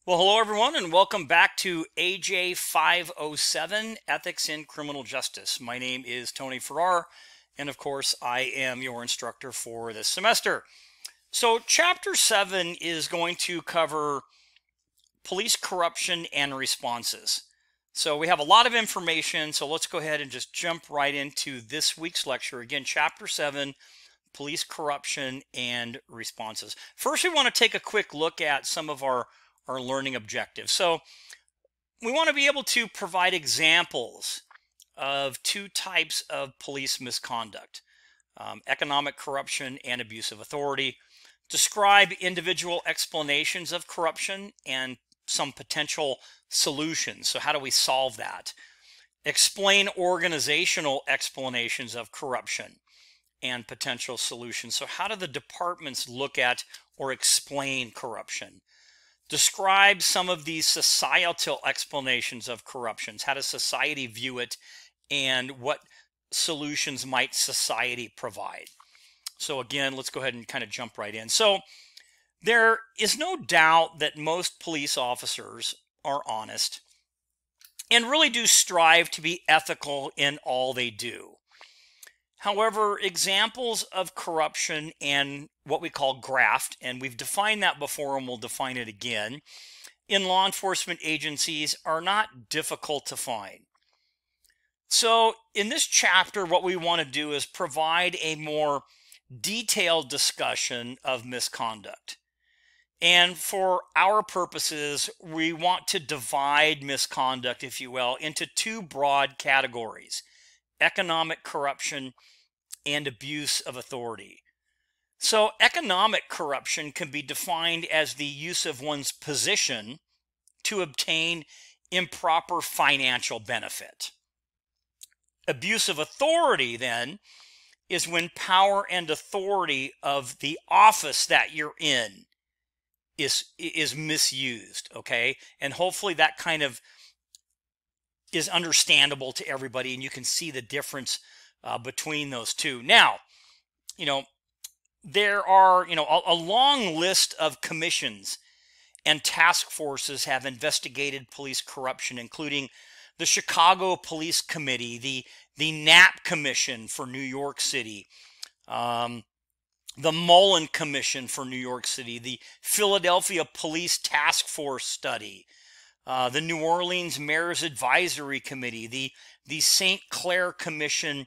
Well, hello everyone, and welcome back to AJ507 Ethics in Criminal Justice. My name is Tony Farrar, and of course, I am your instructor for this semester. So, Chapter 7 is going to cover police corruption and responses. So, we have a lot of information, so let's go ahead and just jump right into this week's lecture. Again, Chapter 7, police corruption and responses. First, we want to take a quick look at some of our learning objectives. So we want to be able to provide examples of two types of police misconduct, economic corruption and abuse of authority, describe individual explanations of corruption and some potential solutions. So how do we solve that? Explain organizational explanations of corruption and potential solutions. So how do the departments look at or explain corruption? Describe some of these societal explanations of corruptions. How does society view it, and what solutions might society provide? So again, let's go ahead and kind of jump right in. So there is no doubt that most police officers are honest and really do strive to be ethical in all they do. However, examples of corruption and what we call graft, and we've defined that before and we'll define it again, in law enforcement agencies are not difficult to find. So in this chapter, what we want to do is provide a more detailed discussion of misconduct. And for our purposes, we want to divide misconduct, if you will, into two broad categories: economic corruption and abuse of authority. So economic corruption can be defined as the use of one's position to obtain improper financial benefit. Abuse of authority, then, is when power and authority of the office that you're in is misused, okay? And hopefully that kind of is understandable to everybody, and you can see the difference between those two. Now, there are, a long list of commissions and task forces have investigated police corruption, including the Chicago Police Committee, the Knapp Commission for New York City, the Mullen Commission for New York City, the Philadelphia Police Task Force Study, the New Orleans Mayor's Advisory Committee, the St. Clair Commission.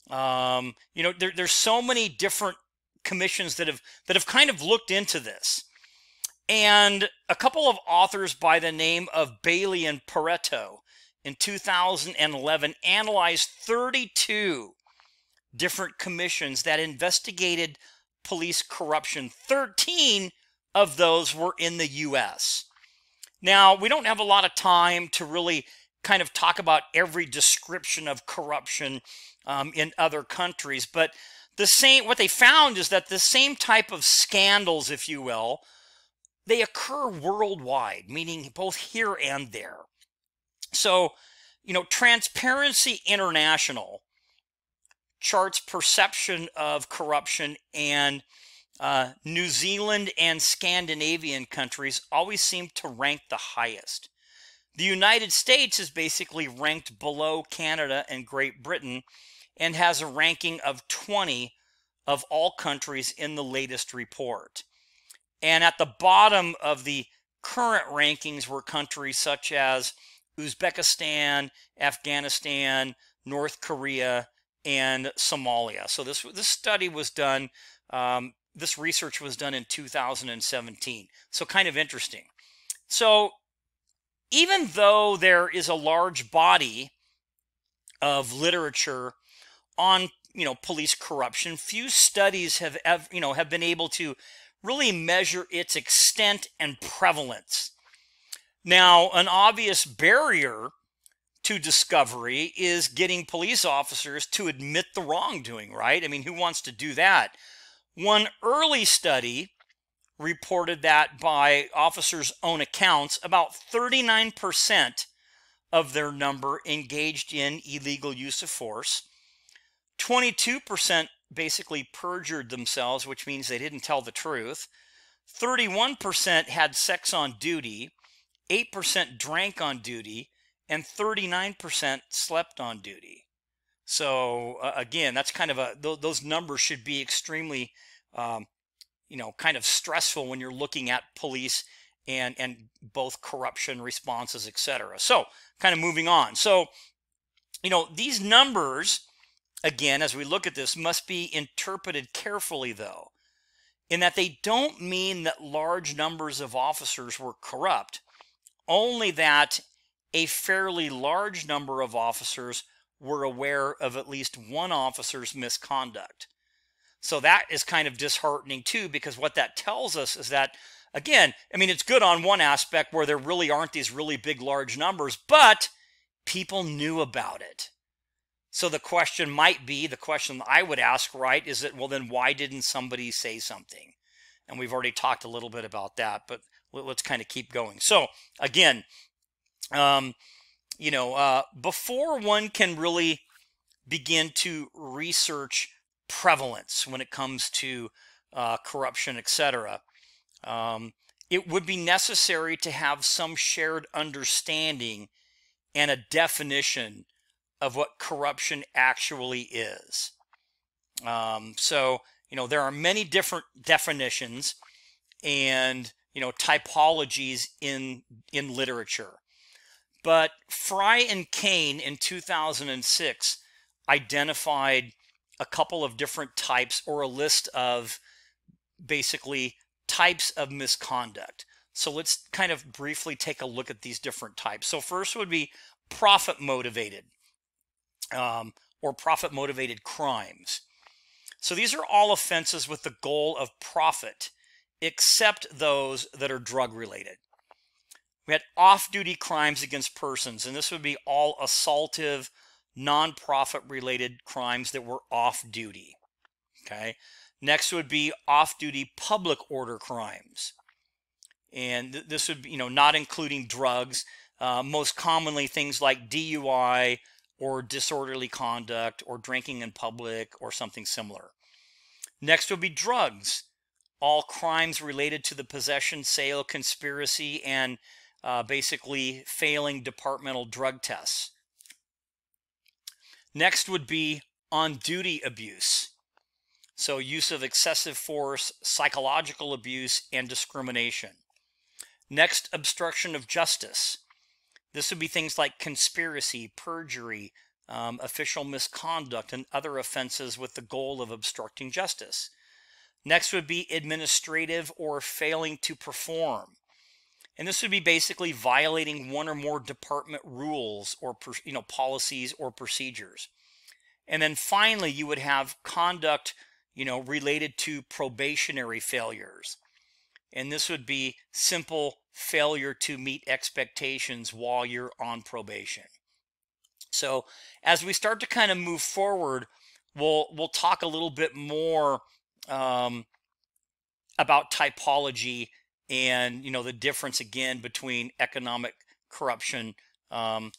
There's so many different commissions that have kind of looked into this. And a couple of authors by the name of Bailey and Pareto in 2011 analyzed 32 different commissions that investigated police corruption. 13 of those were in the U.S. Now, we don't have a lot of time to really kind of talk about every description of corruption in other countries, but what they found is that the same type of scandals, if you will, they occur worldwide, meaning both here and there. So, Transparency International charts perception of corruption, and New Zealand and Scandinavian countries always seem to rank the highest. The United States is basically ranked below Canada and Great Britain and has a ranking of 20 of all countries in the latest report. And at the bottom of the current rankings were countries such as Uzbekistan, Afghanistan, North Korea, and Somalia. So this study was done, this research was done in 2017. So kind of interesting. So even though there is a large body of literature on police corruption, few studies have been able to really measure its extent and prevalence. Now, an obvious barrier to discovery is getting police officers to admit the wrongdoing, right? I mean, who wants to do that? One early study reported that by officers' own accounts, about 39% of their number engaged in illegal use of force. 22% basically perjured themselves, which means they didn't tell the truth. 31% had sex on duty, 8% drank on duty, and 39% slept on duty. So again, that's kind of those numbers should be extremely, kind of stressful when you're looking at police and both corruption responses, etc. So kind of moving on. So, these numbers, again, as we look at this, must be interpreted carefully, though, in that they don't mean that large numbers of officers were corrupt, only that a fairly large number of officers were aware of at least one officer's misconduct. So that is kind of disheartening too, because what that tells us is that, again, I mean, it's good on one aspect where there really aren't these really big, large numbers, but people knew about it. So the question I would ask, right, is that, well, then why didn't somebody say something? And we've already talked a little bit about that, but let's kind of keep going. So again, before one can really begin to research prevalence when it comes to corruption, etc., it would be necessary to have some shared understanding and a definition of what corruption actually is. There are many different definitions and typologies in literature. But Fry and Kane in 2006 identified a couple of different types, or a list of basically types of misconduct. So let's kind of briefly take a look at these different types. So first would be profit motivated, or profit motivated crimes. So these are all offenses with the goal of profit, except those that are drug related. We had off-duty crimes against persons, and this would be all assaultive, non-profit related crimes that were off-duty. Okay. Next would be off-duty public order crimes, and this would be, not including drugs. Most commonly things like DUI or disorderly conduct or drinking in public or something similar. Next would be drugs, all crimes related to the possession, sale, conspiracy, and basically failing departmental drug tests. Next would be on-duty abuse. So use of excessive force, psychological abuse, and discrimination. Next, obstruction of justice. This would be things like conspiracy, perjury, official misconduct, and other offenses with the goal of obstructing justice. Next would be administrative or failing to perform. And this would be basically violating one or more department rules or policies or procedures. And then finally, you would have conduct related to probationary failures. And this would be simple failure to meet expectations while you're on probation. So as we start to kind of move forward, we'll talk a little bit more about typology and the difference again between economic corruption we'll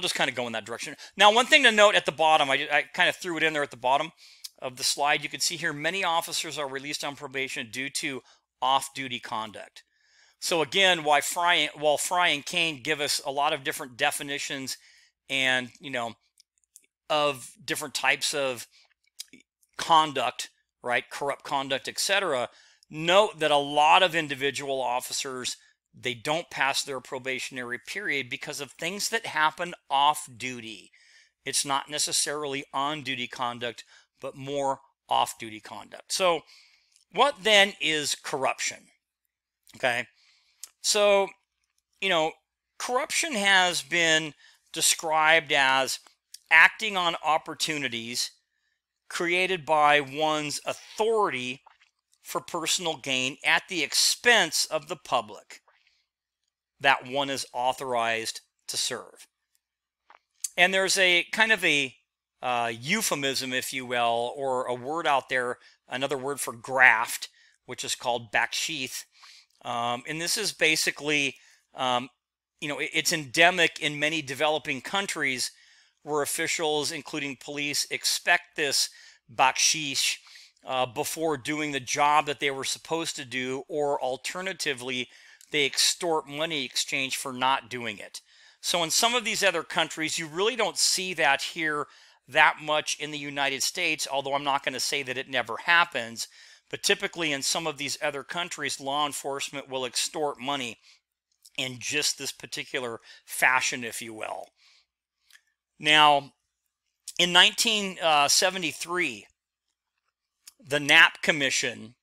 just kind of go in that direction. Now, one thing to note at the bottom, I kind of threw it in there at the bottom of the slide. You can see here many officers are released on probation due to off-duty conduct. So again, while Fry and Kane give us a lot of different definitions and of different types of conduct, right, corrupt conduct, etc., note that a lot of individual officers, they don't pass their probationary period because of things that happen off duty. It's not necessarily on-duty conduct, but more off-duty conduct. So what then is corruption? Okay, so corruption has been described as acting on opportunities created by one's authority for personal gain at the expense of the public that one is authorized to serve. And there's a kind of a euphemism, if you will, or a word out there, another word for graft, which is called baksheesh. And this is basically, it's endemic in many developing countries where officials, including police, expect this baksheesh before doing the job that they were supposed to do, or alternatively, they extort money in exchange for not doing it. So in some of these other countries, you really don't see that here that much in the United States, although I'm not going to say that it never happens. But typically in some of these other countries, law enforcement will extort money in just this particular fashion, if you will. Now, in 1973, the Knapp Commission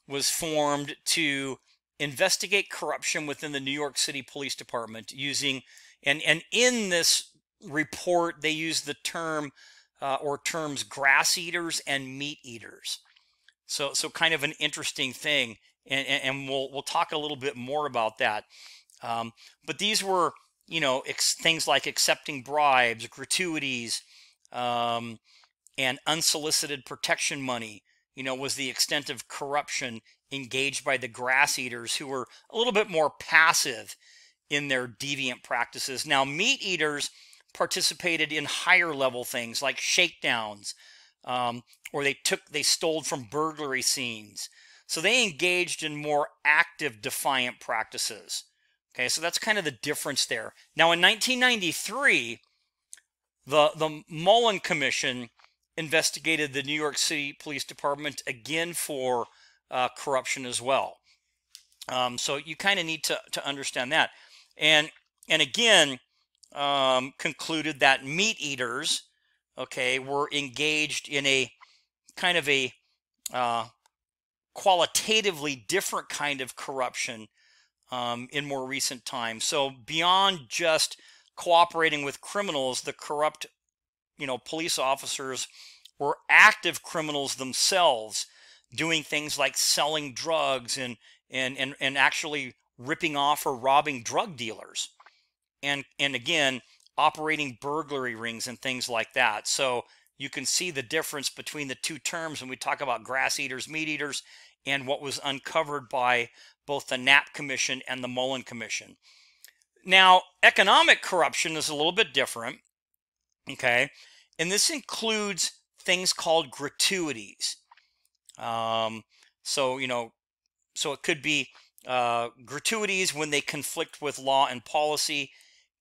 was formed to investigate corruption within the New York City Police Department using, and in this report, they use the term or terms grass eaters and meat eaters. So kind of an interesting thing, and we'll talk a little bit more about that. But these were, you know, things like accepting bribes, gratuities, and unsolicited protection money, you know, was the extent of corruption engaged by the grass eaters, who were a little bit more passive in their deviant practices. Now, meat eaters participated in higher level things like shakedowns, or they stole from burglary scenes. So they engaged in more active defiant practices. Okay, so that's kind of the difference there. Now, in 1993, the Mullen Commission investigated the New York City Police Department again for corruption as well. So you kind of need to understand that. And again, concluded that meat eaters, okay, were engaged in a kind of a qualitatively different kind of corruption in more recent times. So beyond just cooperating with criminals, the corrupt, you know, police officers were active criminals themselves, doing things like selling drugs and actually ripping off or robbing drug dealers, and again operating burglary rings and things like that. So you can see the difference between the two terms when we talk about grass eaters, meat eaters, and what was uncovered by both the Knapp Commission and the Mullen Commission. Now, economic corruption is a little bit different, okay? And this includes things called gratuities. So it could be gratuities when they conflict with law and policy,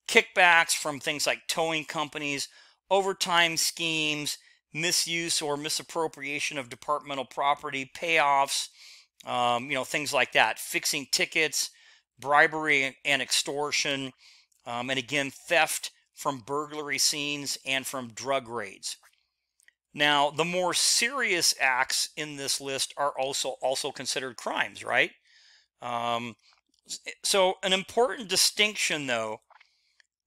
kickbacks from things like towing companies, overtime schemes, misuse or misappropriation of departmental property, payoffs, things like that, fixing tickets, bribery and extortion, and again, theft from burglary scenes and from drug raids. Now, the more serious acts in this list are also considered crimes, right? So an important distinction, though,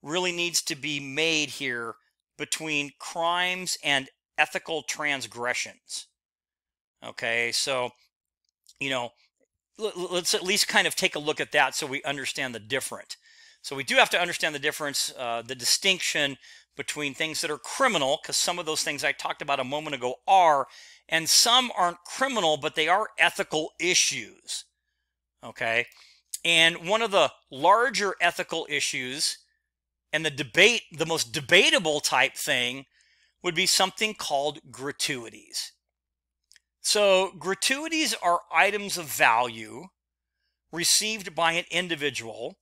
really needs to be made here between crimes and ethical transgressions. Okay, so, let's at least kind of take a look at that so we understand the difference. So we do have to understand the difference, the distinction between things that are criminal, because some of those things I talked about a moment ago are, and some aren't criminal, but they are ethical issues. Okay, and one of the larger ethical issues, and the most debatable type thing, would be something called gratuities. So gratuities are items of value received by an individual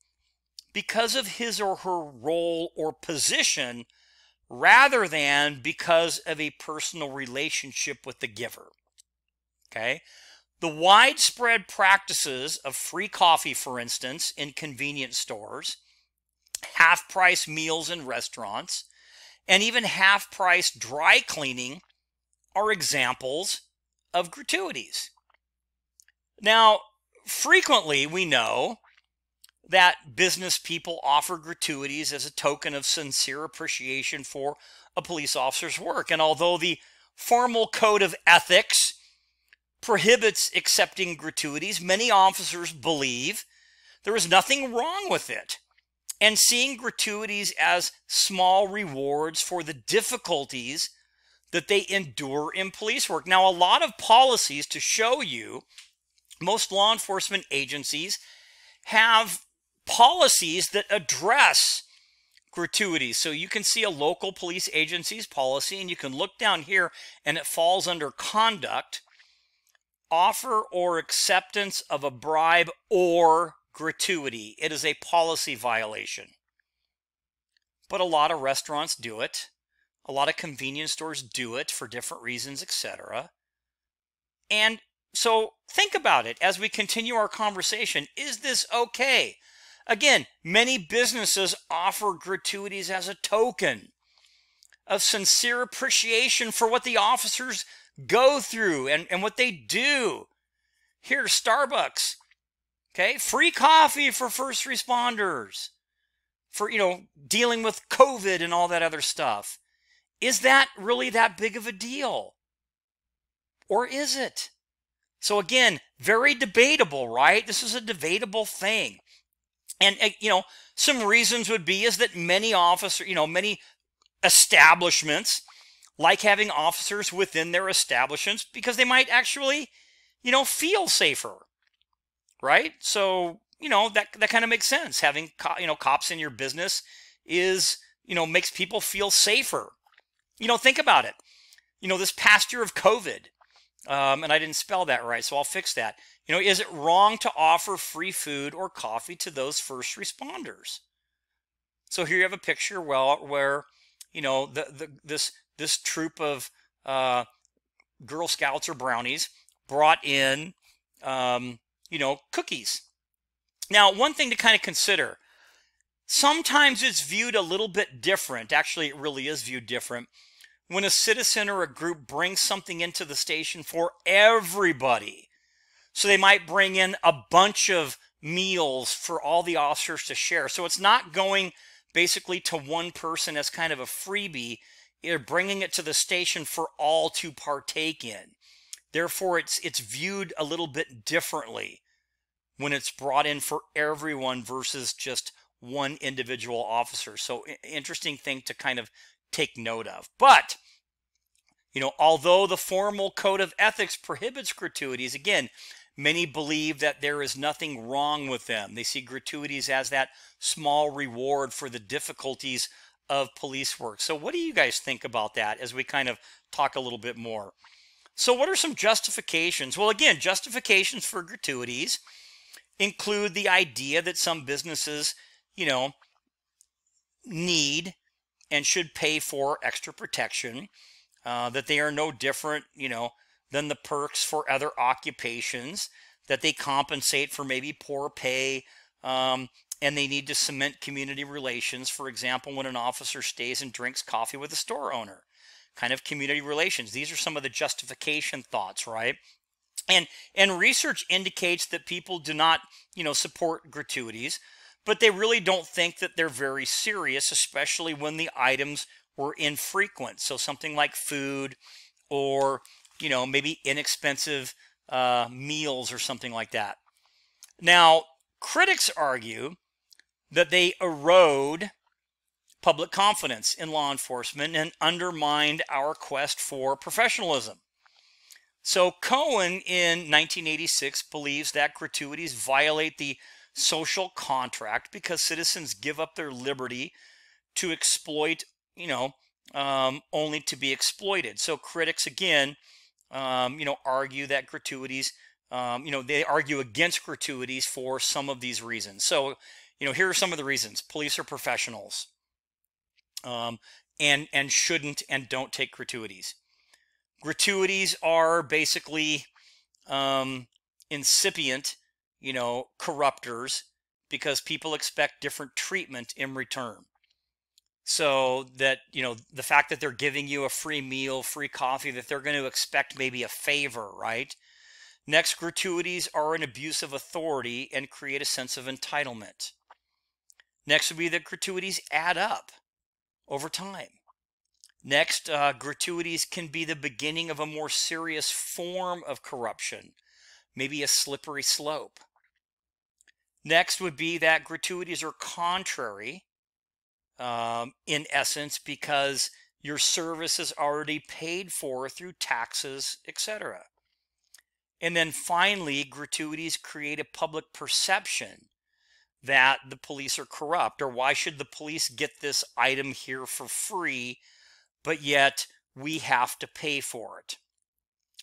because of his or her role or position, rather than because of a personal relationship with the giver. Okay? The widespread practices of free coffee, for instance, in convenience stores, half-price meals in restaurants, and even half-price dry cleaning are examples of gratuities. Now, frequently we know that business people offer gratuities as a token of sincere appreciation for a police officer's work. And although the formal code of ethics prohibits accepting gratuities, many officers believe there is nothing wrong with it, and seeing gratuities as small rewards for the difficulties that they endure in police work. Now, a lot of policies to show you, most law enforcement agencies have policies that address gratuities. So you can see a local police agency's policy, and you can look down here, and it falls under conduct. offer or acceptance of a bribe or gratuity. It is a policy violation. But a lot of restaurants do it. A lot of convenience stores do it for different reasons, etc. And so think about it as we continue our conversation. Is this okay? Again, many businesses offer gratuities as a token of sincere appreciation for what the officers go through and what they do. Here, Starbucks, okay, free coffee for first responders for, dealing with COVID and all that other stuff. Is that really that big of a deal? Or is it? So again, very debatable, right? This is a debatable thing. And, some reasons would be is that many many establishments like having officers within their establishments because they might actually, feel safer, right? So, that kind of makes sense. Having, cops in your business is, makes people feel safer. Think about it. This past year of COVID, and I didn't spell that right, so I'll fix that. Is it wrong to offer free food or coffee to those first responders? So here you have a picture where this troop of Girl Scouts or brownies brought in cookies. Now, one thing to kind of consider, sometimes it's viewed a little bit different. Actually, it really is viewed different when a citizen or a group brings something into the station for everybody. So they might bring in a bunch of meals for all the officers to share. So it's not going basically to one person as kind of a freebie. They're bringing it to the station for all to partake in. Therefore, it's viewed a little bit differently when it's brought in for everyone versus just one individual officer. So interesting thing to kind of take note of. But, although the formal code of ethics prohibits gratuities, again, many believe that there is nothing wrong with them. They see gratuities as that small reward for the difficulties of police work. So what do you guys think about that as we kind of talk a little bit more? So what are some justifications? Well, again, justifications for gratuities include the idea that some businesses, need and should pay for extra protection, that they are no different, than the perks for other occupations, that they compensate for maybe poor pay, and they need to cement community relations. For example, when an officer stays and drinks coffee with a store owner, kind of community relations. These are some of the justification thoughts, right? And research indicates that people do not, support gratuities, but they really don't think that they're very serious, especially when the items were infrequent. So something like food or, maybe inexpensive meals or something like that. Now, critics argue that they erode public confidence in law enforcement and undermined our quest for professionalism. So Cohen in 1986 believes that gratuities violate the social contract because citizens give up their liberty to exploit, only to be exploited. So critics, again, argue that gratuities, they argue against gratuities for some of these reasons. So, here are some of the reasons. Police are professionals, and shouldn't and don't take gratuities. Gratuities are basically incipient, corruptors, because people expect different treatment in return. So that, the fact that they're giving you a free meal, free coffee, that they're going to expect maybe a favor, right? Next, gratuities are an abuse of authority and create a sense of entitlement. Next would be that gratuities add up over time. Next, gratuities can be the beginning of a more serious form of corruption, maybe a slippery slope. Next would be that gratuities are contrary, in essence, because your service is already paid for through taxes, etc. And then finally, gratuities create a public perception that the police are corrupt, or why should the police get this item here for free, but yet we have to pay for it,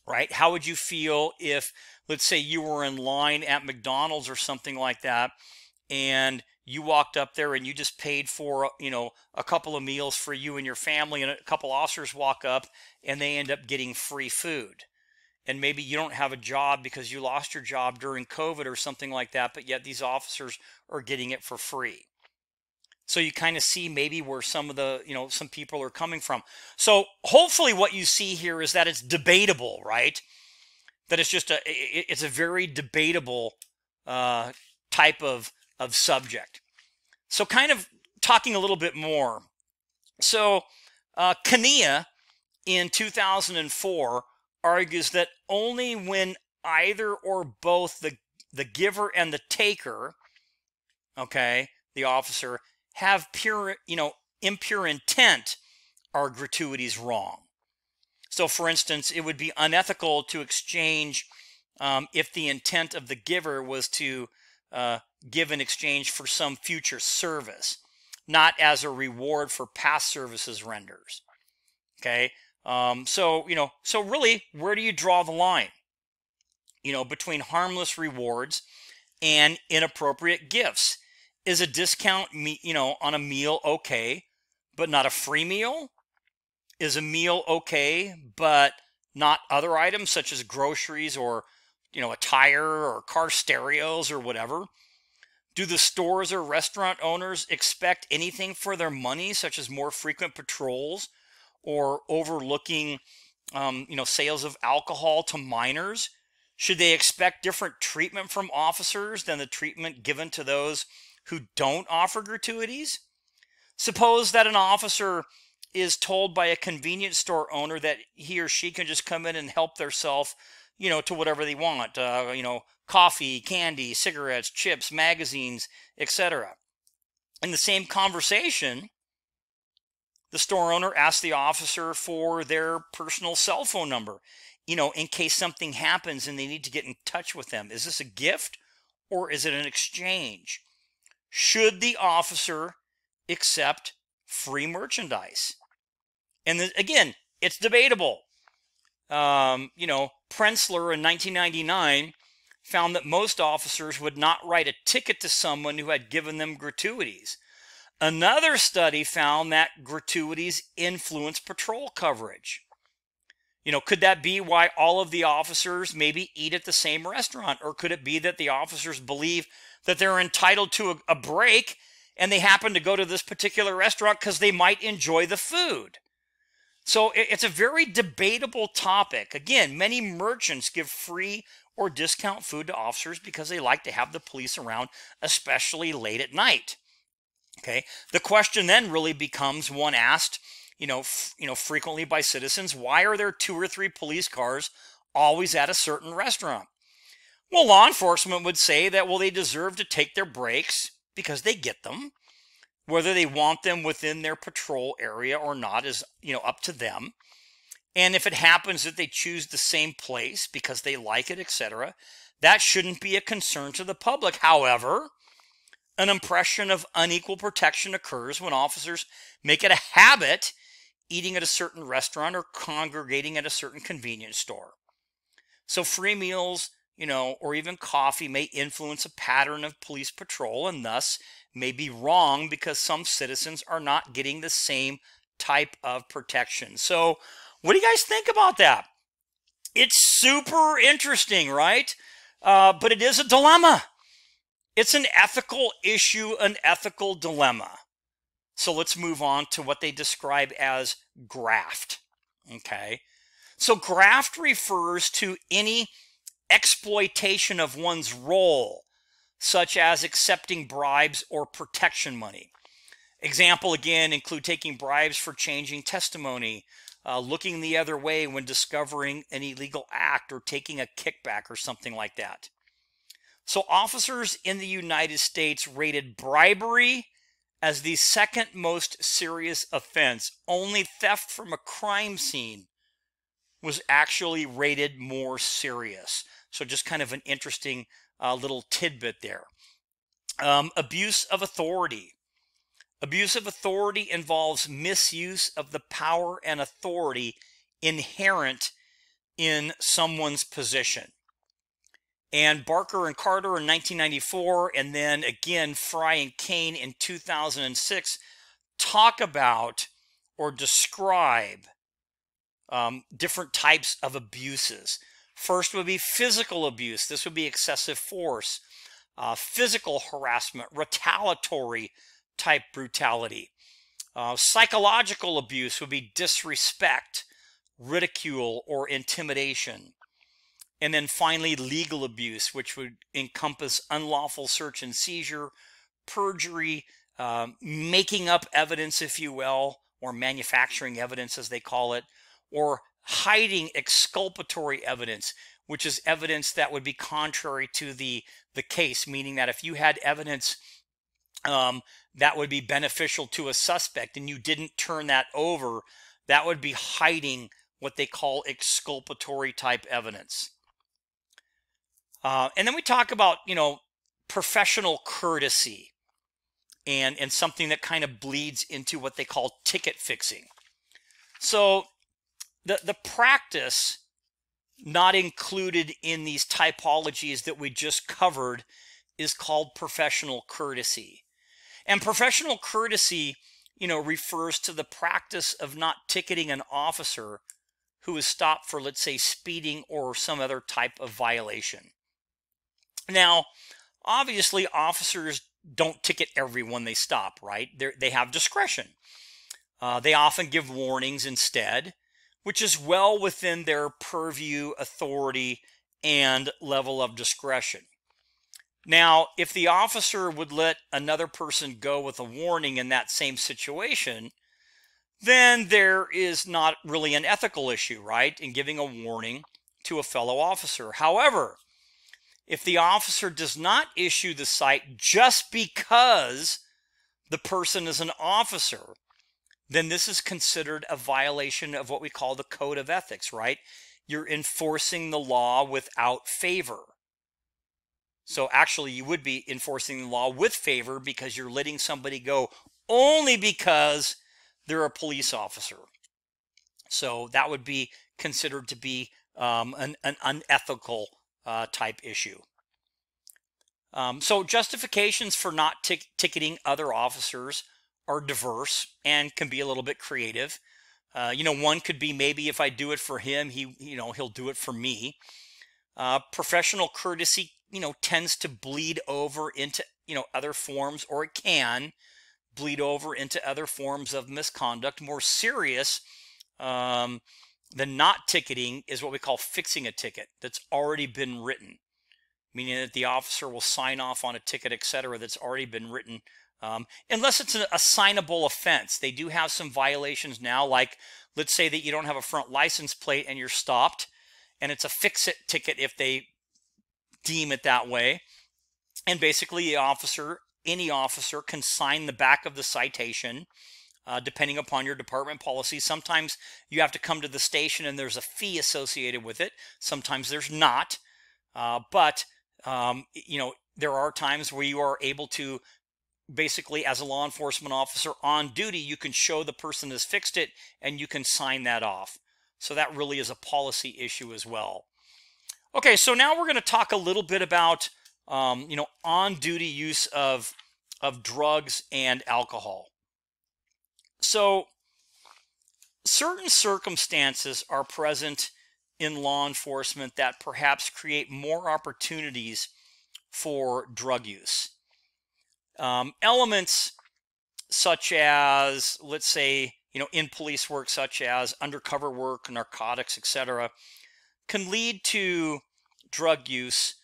right? How would you feel if, let's say, you were in line at McDonald's or something like that, and you walked up there and you just paid for, a couple of meals for you and your family, and a couple officers walk up and they end up getting free food? And maybe you don't have a job because you lost your job during COVID or something like that, but yet these officers are getting it for free. So you kind of see maybe where some of the, some people are coming from. So hopefully what you see here is that it's debatable, right? That it's just it's a very debatable type of subject. So kind of talking a little bit more. So Kania in 2004 argues that only when either or both the giver and the taker, okay, the officer, have pure, impure intent, are gratuities wrong. So for instance, it would be unethical to exchange if the intent of the giver was to give in exchange for some future service, not as a reward for past services renders. Okay. So really, where do you draw the line, between harmless rewards and inappropriate gifts? Is a discount, on a meal okay, but not a free meal? Is a meal okay, but not other items such as groceries or, a tire or car stereos or whatever? Do the stores or restaurant owners expect anything for their money, such as more frequent patrols or overlooking, sales of alcohol to minors? Should they expect different treatment from officers than the treatment given to those who don't offer gratuities? Suppose that an officer is told by a convenience store owner that he or she can just come in and help themselves, to whatever they want, coffee, candy, cigarettes, chips, magazines, etc. In the same conversation, the store owner asks the officer for their personal cell phone number, in case something happens and they need to get in touch with them. Is this a gift or is it an exchange? Should the officer accept free merchandise? And again, it's debatable. Prenzler in 1999 found that most officers would not write a ticket to someone who had given them gratuities. Another study found that gratuities influence patrol coverage. Could that be why all of the officers maybe eat at the same restaurant? Or could it be that the officers believe that they're entitled to a break and they happen to go to this particular restaurant because they might enjoy the food? So it's a very debatable topic. Again, many merchants give free or discount food to officers because they like to have the police around, especially late at night. Okay, the question then really becomes one asked, frequently by citizens: why are there 2 or 3 police cars always at a certain restaurant? Well, law enforcement would say that, they deserve to take their breaks because they get them. Whether they want them within their patrol area or not is, up to them. And if it happens that they choose the same place because they like it, etc., that shouldn't be a concern to the public. However, an impression of unequal protection occurs when officers make it a habit eating at a certain restaurant or congregating at a certain convenience store. So free meals, or even coffee may influence a pattern of police patrol and thus may be wrong because some citizens are not getting the same type of protection. So what do you guys think about that? It's super interesting, right? But it is a dilemma. It's an ethical issue, an ethical dilemma. So let's move on to what they describe as graft. Okay. So graft refers to any exploitation of one's role, such as accepting bribes or protection money. Example again include taking bribes for changing testimony, looking the other way when discovering an illegal act, or taking a kickback or something like that. So officers in the United States rated bribery as the second most serious offense. Only theft from a crime scene was actually rated more serious. So just kind of an interesting little tidbit there. Abuse of authority. Abuse of authority involves misuse of the power and authority inherent in someone's position. And Barker and Carter in 1994, and then again Fry and Kane in 2006, talk about or describe different types of abuses. First would be physical abuse. This would be excessive force, physical harassment, retaliatory type brutality. Psychological abuse would be disrespect, ridicule, or intimidation. And then finally, legal abuse, which would encompass unlawful search and seizure, perjury, making up evidence, if you will, or manufacturing evidence, as they call it, or hiding exculpatory evidence, which is evidence that would be contrary to the case, meaning that if you had evidence that would be beneficial to a suspect and you didn't turn that over, that would be hiding what they call exculpatory type evidence. And then we talk about, professional courtesy and something that kind of bleeds into what they call ticket fixing. So the practice not included in these typologies that we just covered is called professional courtesy. And professional courtesy, refers to the practice of not ticketing an officer who is stopped for, let's say, speeding or some other type of violation. Now, obviously, officers don't ticket everyone they stop, right? They have discretion. They often give warnings instead, which is well within their purview, authority, and level of discretion. Now, if the officer would let another person go with a warning in that same situation, then there is not really an ethical issue, right, in giving a warning to a fellow officer. However, if the officer does not issue the cite just because the person is an officer, then this is considered a violation of what we call the code of ethics, right? You're enforcing the law without favor. So actually, you would be enforcing the law with favor because you're letting somebody go only because they're a police officer. So that would be considered to be an unethical type issue. So justifications for not ticketing other officers are diverse and can be a little bit creative. One could be maybe if I do it for him, he'll do it for me. Professional courtesy, tends to bleed over into, other forms, or it can bleed over into other forms of misconduct. More serious than not ticketing is what we call fixing a ticket that's already been written, meaning that the officer will sign off on a ticket, etc., that's already been written, unless it's a signable offense. They do have some violations now, like let's say that you don't have a front license plate and you're stopped, and it's a fix-it ticket if they deem it that way. And basically, any officer can sign the back of the citation, depending upon your department policy. Sometimes you have to come to the station and there's a fee associated with it. Sometimes there's not. But there are times where you are able to, basically, as a law enforcement officer on duty, you can show the person has fixed it and you can sign that off. So that really is a policy issue as well. Okay, so now we're going to talk a little bit about on-duty use of drugs and alcohol. So certain circumstances are present in law enforcement that perhaps create more opportunities for drug use. Elements such as, let's say, in police work, such as undercover work, narcotics, etc., can lead to drug use,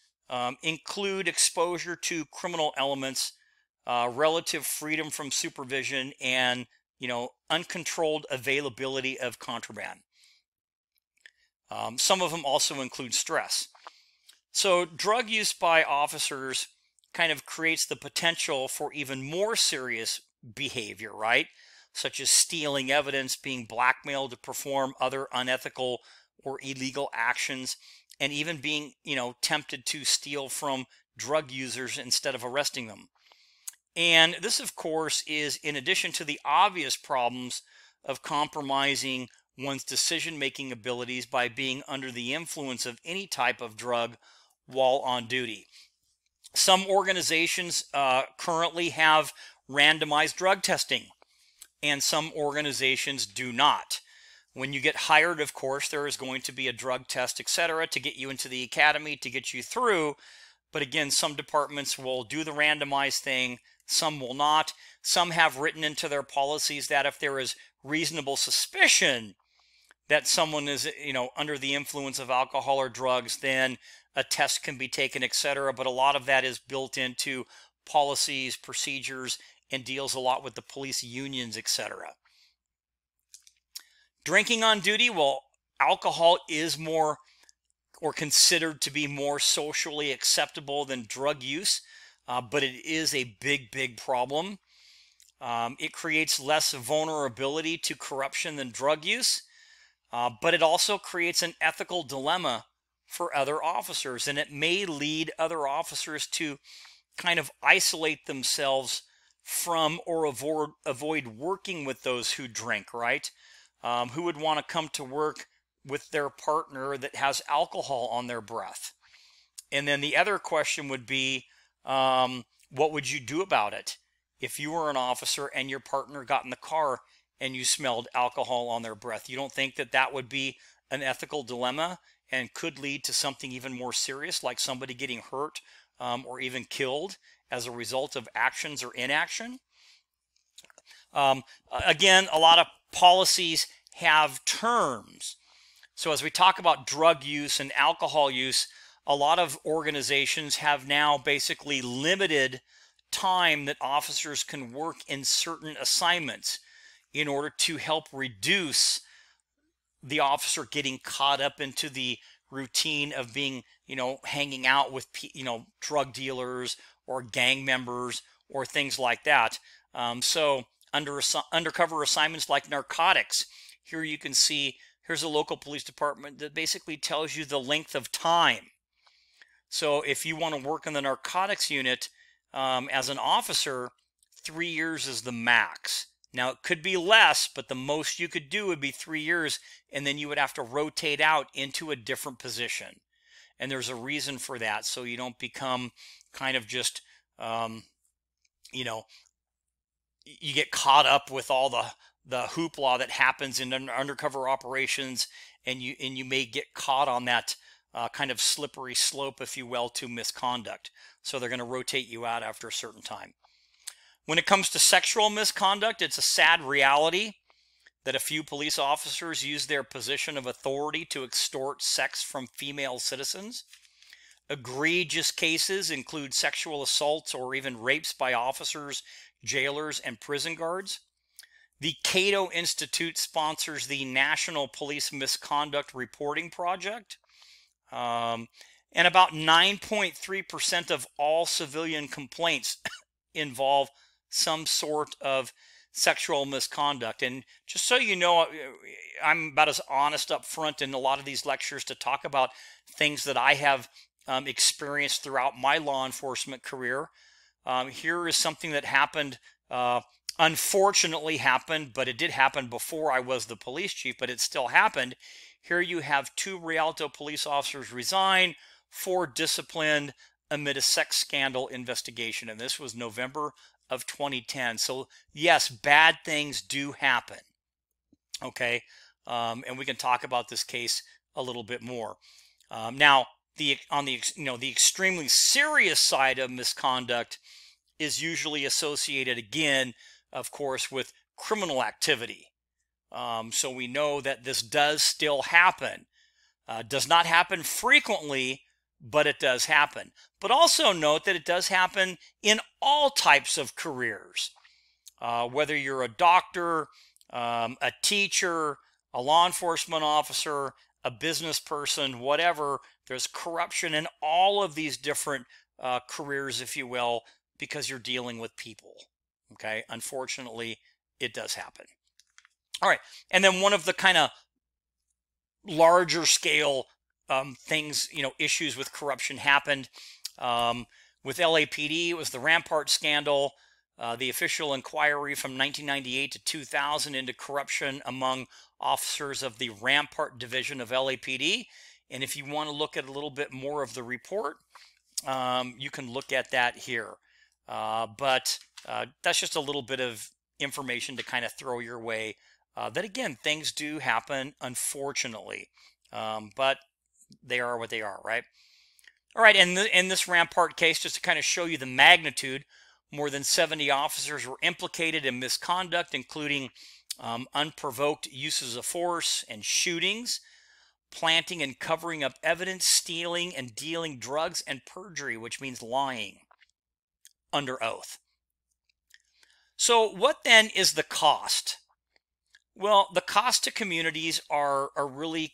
include exposure to criminal elements, relative freedom from supervision, and uncontrolled availability of contraband. Some of them also include stress. So drug use by officers kind of creates the potential for even more serious behavior, right? Such as stealing evidence, being blackmailed to perform other unethical or illegal actions, and even being, tempted to steal from drug users instead of arresting them. And this, of course, is in addition to the obvious problems of compromising one's decision-making abilities by being under the influence of any type of drug while on duty. Some organizations currently have randomized drug testing, and some organizations do not. When you get hired, of course, there is going to be a drug test, etc., to get you into the academy, to get you through. But again, some departments will do the randomized thing, some will not. Some have written into their policies that if there is reasonable suspicion that someone is, under the influence of alcohol or drugs, then a test can be taken, etc. But a lot of that is built into policies, procedures, and deals a lot with the police unions, etc. Drinking on duty, well, alcohol is more or considered to be more socially acceptable than drug use, but it is a big problem. It creates less vulnerability to corruption than drug use, but it also creates an ethical dilemma for other officers, and it may lead other officers to kind of isolate themselves from or avoid working with those who drink, right? Who would want to come to work with their partner that has alcohol on their breath? And then the other question would be, what would you do about it if you were an officer and your partner got in the car and you smelled alcohol on their breath? You don't think that that would be an ethical dilemma and could lead to something even more serious, like somebody getting hurt or even killed as a result of actions or inaction? Again, a lot of policies have terms. So as we talk about drug use and alcohol use, a lot of organizations have now basically limited time that officers can work in certain assignments in order to help reduce the officer getting caught up into the routine of being, hanging out with, drug dealers or gang members or things like that. So undercover assignments like narcotics, here you can see, here's a local police department that basically tells you the length of time. So if you want to work in the narcotics unit as an officer, 3 years is the max. Now, it could be less, but the most you could do would be 3 years, and then you would have to rotate out into a different position. And there's a reason for that, so you don't become kind of just, you get caught up with all the hoopla that happens in undercover operations, and you may get caught on that kind of slippery slope, if you will, to misconduct. So they're going to rotate you out after a certain time. When it comes to sexual misconduct, it's a sad reality that a few police officers use their position of authority to extort sex from female citizens. Egregious cases include sexual assaults or even rapes by officers, jailers, and prison guards. The Cato Institute sponsors the National Police Misconduct Reporting Project. And about 9.3% of all civilian complaints involve some sort of sexual misconduct. And just so you know, I'm about as honest up front in a lot of these lectures to talk about things that I have experienced throughout my law enforcement career. Here is something that happened, unfortunately happened, but it did happen before I was the police chief, but it still happened. Here you have 2 Rialto police officers resign, 4 disciplined amid a sex scandal investigation. And this was November of 2010. So yes, bad things do happen. Okay. And we can talk about this case a little bit more. Now, on the extremely serious side of misconduct is usually associated, again, of course, with criminal activity. So we know that this does still happen. Does not happen frequently, but it does happen. But also note that it does happen in all types of careers. Whether you're a doctor, a teacher, a law enforcement officer, a business person, whatever, there's corruption in all of these different careers, if you will, because you're dealing with people. Okay, unfortunately, it does happen. All right, and then one of the kind of larger scale things, issues with corruption happened with LAPD. It was the Rampart scandal. the official inquiry from 1998 to 2000 into corruption among officers of the Rampart Division of LAPD. And if you want to look at a little bit more of the report, you can look at that here. But that's just a little bit of information to kind of throw your way. That again, things do happen, unfortunately, but they are what they are, right? All right, and in this Rampart case, just to kind of show you the magnitude, more than 70 officers were implicated in misconduct, including unprovoked uses of force and shootings, planting and covering up evidence, stealing and dealing drugs, and perjury, which means lying under oath. So what then is the cost? Well, the cost to communities are really,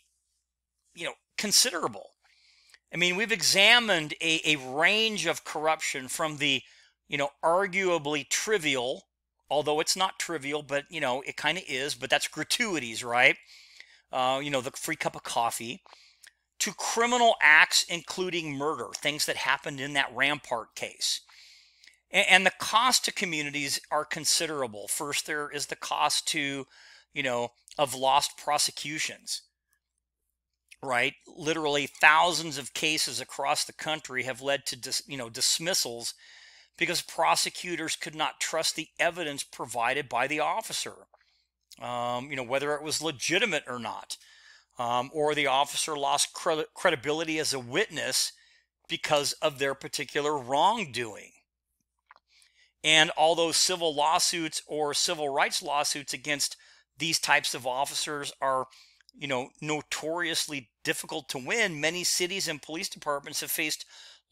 considerable. I mean, we've examined a range of corruption from the, arguably trivial, although it's not trivial, but, it kind of is, but that's gratuities, right? The free cup of coffee, to criminal acts, including murder, things that happened in that Rampart case. And the cost to communities are considerable. First, there is the cost to, of lost prosecutions, right? Literally thousands of cases across the country have led to, dismissals because prosecutors could not trust the evidence provided by the officer, whether it was legitimate or not, or the officer lost credibility as a witness because of their particular wrongdoing. And although civil lawsuits or civil rights lawsuits against these types of officers are, notoriously difficult to win, many cities and police departments have faced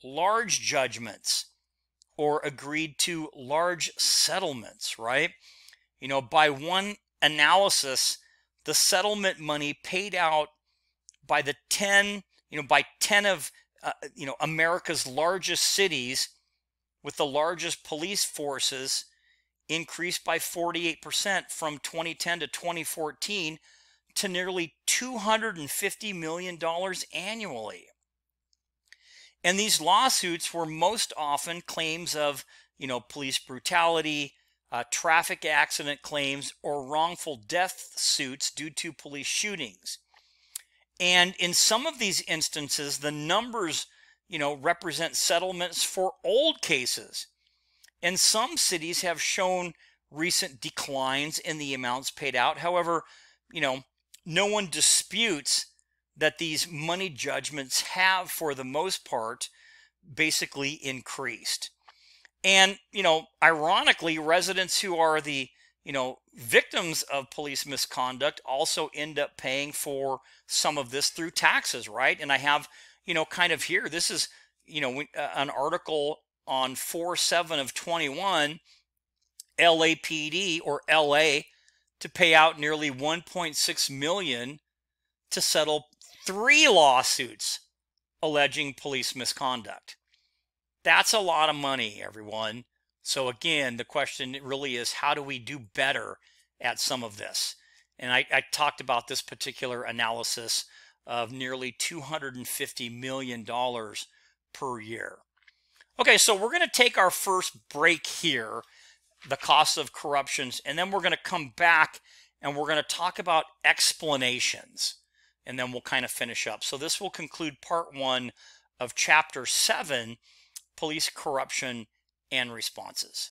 large judgments or agreed to large settlements, right? By one analysis, the settlement money paid out by the 10 of, America's largest cities with the largest police forces increased by 48% from 2010 to 2014 to nearly $250 million annually. And these lawsuits were most often claims of, police brutality, traffic accident claims, or wrongful death suits due to police shootings. And in some of these instances, the numbers, represent settlements for old cases. And some cities have shown recent declines in the amounts paid out. However, no one disputes that these money judgments have, for the most part, basically increased. And, ironically, residents who are the, victims of police misconduct also end up paying for some of this through taxes, right? And I have, kind of here, this is, an article on 4/7 of 21, LAPD or LA to pay out nearly $1.6 million to settle 3 lawsuits alleging police misconduct. That's a lot of money, everyone. So again, the question really is, how do we do better at some of this? And I talked about this particular analysis of nearly $250 million per year. Okay, so we're going to take our first break here, the cost of corruptions, and then we're going to come back and we're going to talk about explanations, and then we'll kind of finish up. So this will conclude part 1 of chapter 7, Police Corruption and Responses.